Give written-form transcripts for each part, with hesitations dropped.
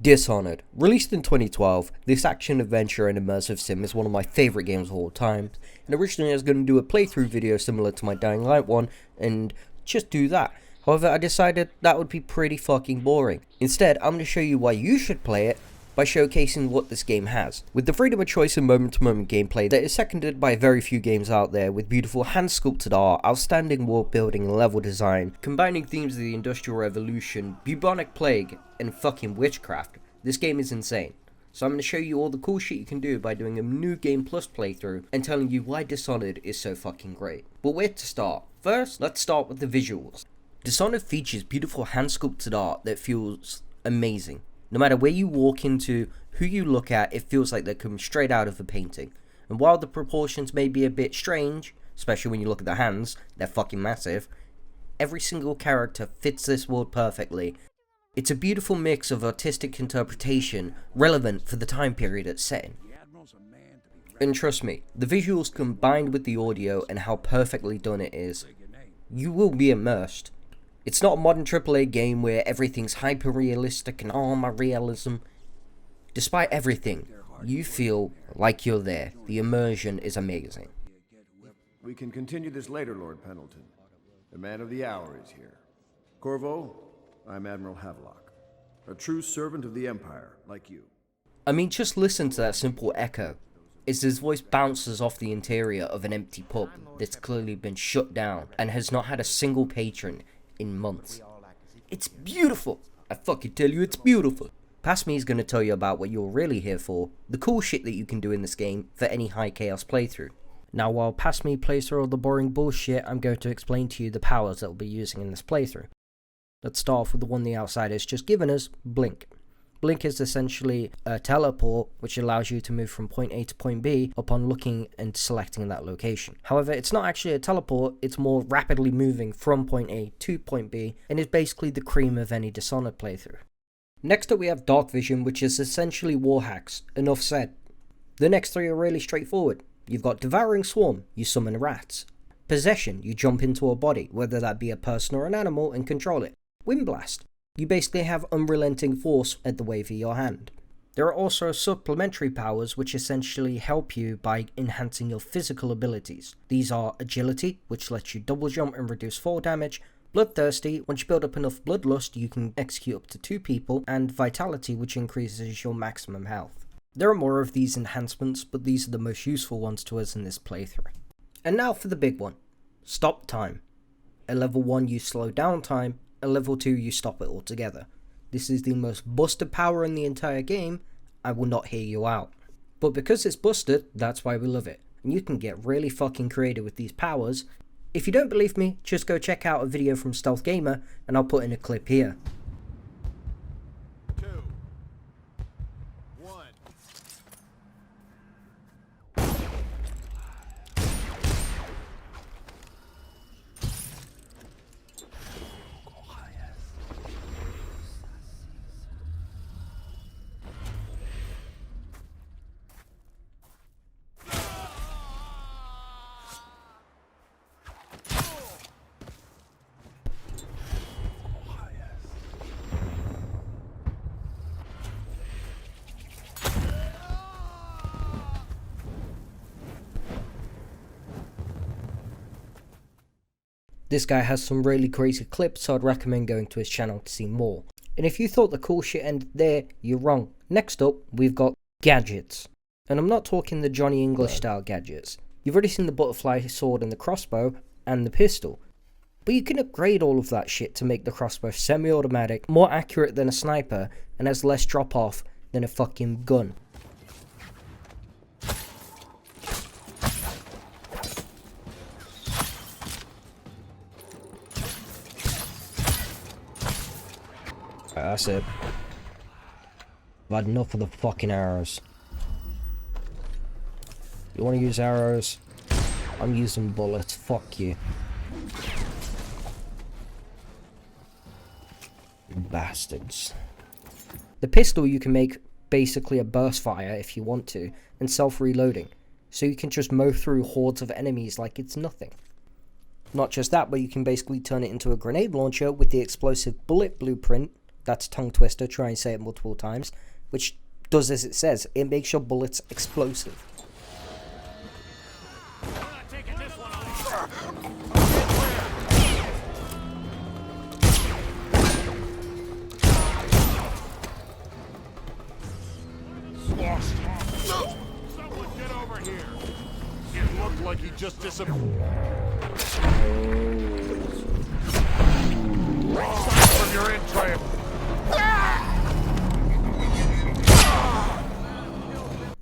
Dishonored. Released in 2012, this action-adventure and immersive sim is one of my favourite games of all time, and originally I was going to do a playthrough video similar to my Dying Light one, and just do that. However, I decided that would be pretty fucking boring. Instead, I'm going to show you why you should play it by showcasing what this game has. With the freedom of choice and moment-to-moment gameplay that is seconded by very few games out there, with beautiful hand-sculpted art, outstanding world building and level design, combining themes of the Industrial Revolution, bubonic plague, and fucking witchcraft, this game is insane. So I'm going to show you all the cool shit you can do by doing a New Game Plus playthrough and telling you why Dishonored is so fucking great. But where to start? First, let's start with the visuals. Dishonored features beautiful hand-sculpted art that feels amazing. No matter where you walk into, who you look at, it feels like they're coming straight out of a painting. And while the proportions may be a bit strange, especially when you look at the hands, they're fucking massive, every single character fits this world perfectly. It's a beautiful mix of artistic interpretation, relevant for the time period it's set in. And trust me, the visuals combined with the audio and how perfectly done it is, you will be immersed. It's not a modern AAA game where everything's hyper-realistic and my realism. Despite everything, you feel like you're there. The immersion is amazing. We can continue this later, Lord Pendleton. The man of the hour is here. Corvo, I'm Admiral Havelock, a true servant of the Empire, like you. I mean, just listen to that simple echo, as his voice bounces off the interior of an empty pub that's clearly been shut down and has not had a single patron in months. It's beautiful. I fucking tell you, it's beautiful. Past me is going to tell you about what you're really here for, the cool shit that you can do in this game for any high chaos playthrough. Now, while Past me plays through all the boring bullshit, I'm going to explain to you the powers that we'll be using in this playthrough. Let's start off with the one the Outsider's just given us, Blink. Blink is essentially a teleport which allows you to move from point A to point B upon looking and selecting that location. However, it's not actually a teleport, it's more rapidly moving from point A to point B and is basically the cream of any Dishonored playthrough. Next up we have Dark Vision, which is essentially war hacks. Enough said. The next three are really straightforward. You've got Devouring Swarm, you summon rats. Possession, you jump into a body, whether that be a person or an animal, and control it. Wind Blast, you basically have unrelenting force at the wave of your hand. There are also supplementary powers which essentially help you by enhancing your physical abilities. These are Agility, which lets you double jump and reduce fall damage, Bloodthirsty, once you build up enough bloodlust you can execute up to 2 people, and Vitality, which increases your maximum health. There are more of these enhancements, but these are the most useful ones to us in this playthrough. And now for the big one, Stop Time. At level 1 you slow down time, at level 2 you stop it altogether. This is the most busted power in the entire game. I will not hear you out. But because it's busted, that's why we love it. And you can get really fucking creative with these powers. If you don't believe me, just go check out a video from Stealth Gamer and I'll put in a clip here. This guy has some really crazy clips, so I'd recommend going to his channel to see more. And if you thought the cool shit ended there, you're wrong. Next up, we've got gadgets. And I'm not talking the Johnny English style gadgets. You've already seen the butterfly sword and the crossbow, and the pistol. But you can upgrade all of that shit to make the crossbow semi-automatic, more accurate than a sniper, and has less drop-off than a fucking gun. That's it. I've had enough of the fucking arrows. You want to use arrows? I'm using bullets. Fuck you. Bastards. The pistol you can make basically a burst fire if you want to, and self-reloading. So you can just mow through hordes of enemies like it's nothing. Not just that, but you can basically turn it into a grenade launcher with the explosive bullet blueprint That's a tongue twister, try and say it multiple times, which does as it says, it makes your bullets explosive. Someone get over here! It looked like he just disappeared. From your entrails!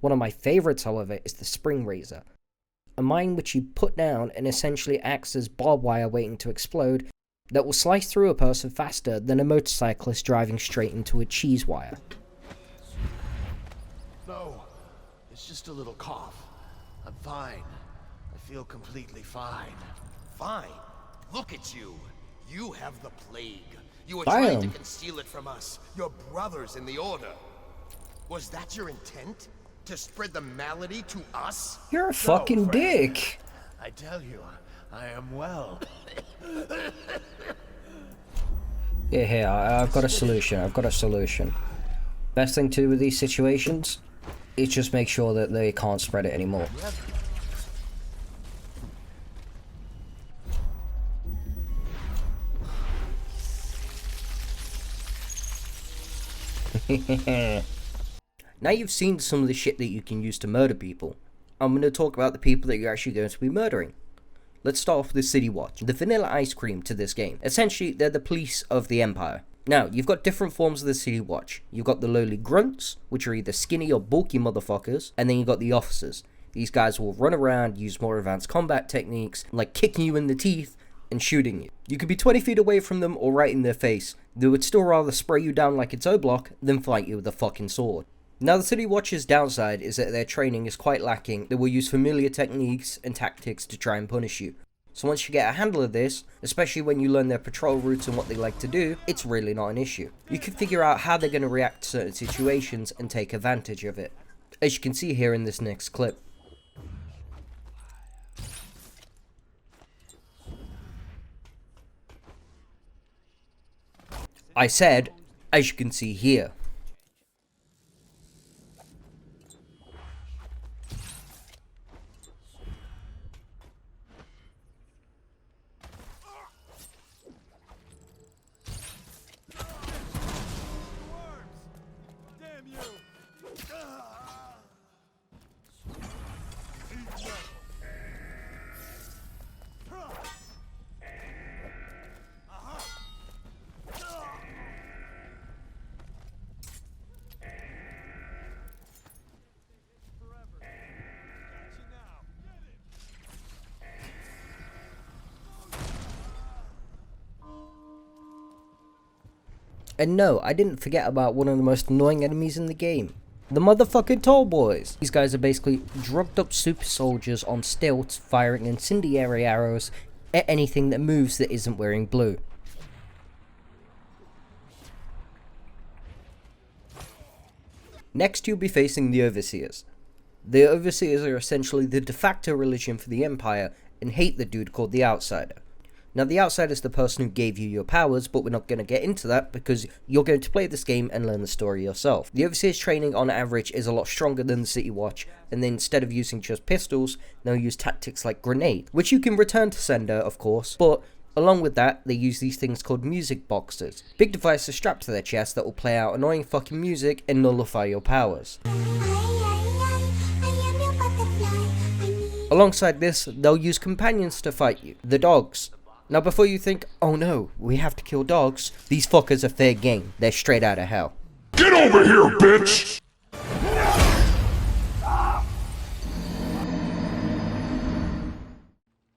One of my favourites, however, is the Spring Razor, a mine which you put down and essentially acts as barbed wire waiting to explode that will slice through a person faster than a motorcyclist driving straight into a cheese wire. No, it's just a little cough. I'm fine. I feel completely fine. Fine. Look at you. You have the plague. You were trying to conceal it from us, your brothers in the Order. Was that your intent? To spread the malady to us? You're a fucking dick! I tell you, I am well. Yeah, here, I've got a solution. Best thing to do with these situations is just make sure that they can't spread it anymore. Now you've seen some of the shit that you can use to murder people, I'm going to talk about the people that you're actually going to be murdering. Let's start off with the City Watch, the vanilla ice cream to this game. Essentially, they're the police of the Empire. Now, you've got different forms of the City Watch. You've got the lowly grunts, which are either skinny or bulky motherfuckers, and then you've got the officers. These guys will run around, use more advanced combat techniques, like kicking you in the teeth and shooting you. You could be 20 feet away from them or right in their face. They would still rather spray you down like it's O-Block than fight you with a fucking sword. Now, the City Watch's downside is that their training is quite lacking. They will use familiar techniques and tactics to try and punish you. So once you get a handle of this, especially when you learn their patrol routes and what they like to do, it's really not an issue. You can figure out how they're going to react to certain situations and take advantage of it, as you can see here in this next clip. I said, as you can see here. And no, I didn't forget about one of the most annoying enemies in the game. The motherfucking tall boys. These guys are basically drugged up super soldiers on stilts firing incendiary arrows at anything that moves that isn't wearing blue. Next you'll be facing the Overseers. The Overseers are essentially the de facto religion for the Empire and hate the dude called the Outsider. Now, the Outsider is the person who gave you your powers, but we're not going to get into that because you're going to play this game and learn the story yourself. The Overseer's training on average is a lot stronger than the City Watch, and then instead of using just pistols, they'll use tactics like grenade, which you can return to sender, of course, but along with that, they use these things called music boxes. Big devices strapped to their chest that will play out annoying fucking music and nullify your powers. Alongside this, they'll use companions to fight you, the dogs. Now before you think, oh no, we have to kill dogs, these fuckers are fair game. They're straight out of hell. Get over here, bitch!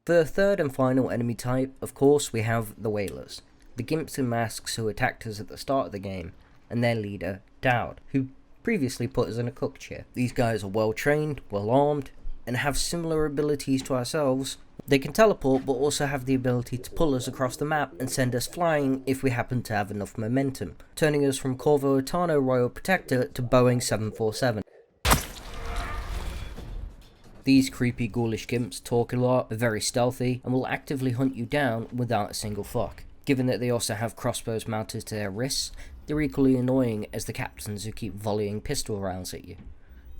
For the third and final enemy type, of course, we have the Whalers. The gimps in masks who attacked us at the start of the game, and their leader, Dowd, who previously put us in a cook chair. These guys are well trained, well armed, and have similar abilities to ourselves. They can teleport, but also have the ability to pull us across the map and send us flying if we happen to have enough momentum, turning us from Corvo Etano Royal Protector to Boeing 747. These creepy ghoulish gimps talk a lot, are very stealthy, and will actively hunt you down without a single fuck. Given that they also have crossbows mounted to their wrists, They're equally annoying as the captains who keep volleying pistol rounds at you.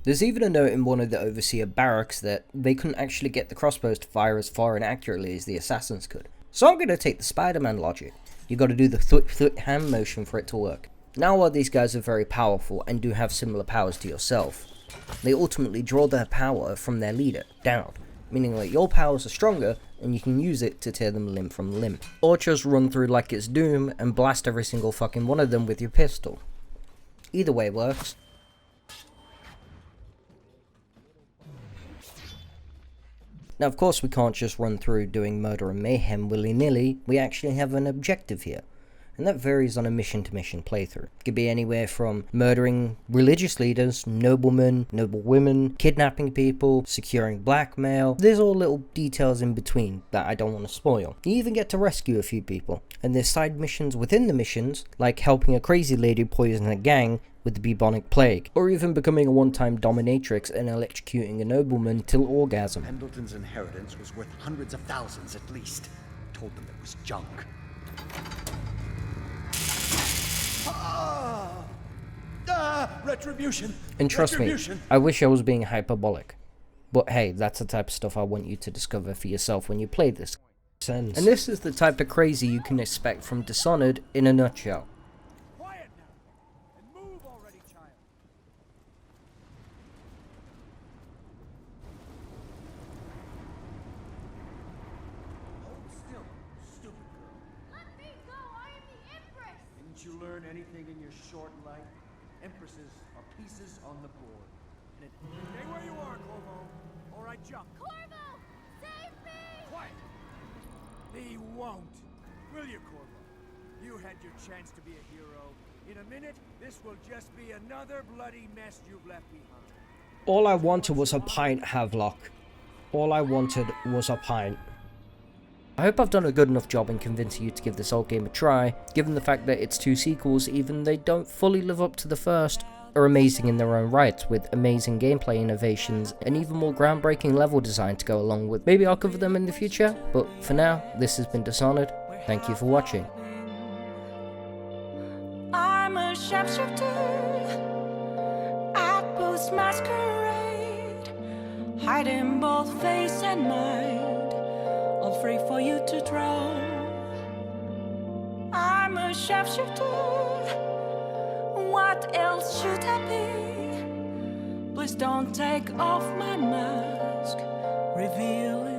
There's even a note in one of the Overseer barracks that they couldn't actually get the crossbows to fire as far and accurately as the assassins could. So I'm going to take the Spider-Man logic. You got to do the thwip hand motion for it to work. Now while these guys are very powerful and do have similar powers to yourself, they ultimately draw their power from their leader down, meaning that your powers are stronger and you can use it to tear them limb from limb. Or just run through like it's Doom and blast every single fucking one of them with your pistol. Either way works. Now of course we can't just run through doing murder and mayhem willy-nilly, we actually have an objective here. And that varies on a mission-to-mission playthrough. It could be anywhere from murdering religious leaders, noblemen, noble women, kidnapping people, securing blackmail. There's all little details in between that I don't want to spoil. You even get to rescue a few people. And there's side missions within the missions, like helping a crazy lady poison a gang with the bubonic plague, or even becoming a one-time dominatrix and electrocuting a nobleman till orgasm. Pendleton's inheritance was worth hundreds of thousands at least. Told them it was junk. Retribution! And trust Retribution. me, I wish I was being hyperbolic. But hey, that's the type of stuff I want you to discover for yourself when you play this. And this is the type of crazy you can expect from Dishonored in a nutshell. Quiet now, and move already, child. Hold still, stupid girl. Let me go! I am the Empress! Didn't you learn anything in your short life? Empresses are pieces on the board. Stay where you are, Corvo, or I jump. Corvo! Save me! Quiet! He won't. Will you, Corvo? You had your chance to be a hero. In a minute, this will just be another bloody mess you've left behind. All I wanted was a pint, Havelock. All I wanted was a pint. I hope I've done a good enough job in convincing you to give this old game a try, given the fact that its two sequels, even they don't fully live up to the first, are amazing in their own right, with amazing gameplay innovations and even more groundbreaking level design to go along with. Maybe I'll cover them in the future, but for now, this has been Dishonored. Thank you for watching. I'm a sharpshooter at Post Masquerade, hiding both face and mind, all free for you to draw. I'm a sharpshooter, what else should I be? Please don't take off my mask, reveal it.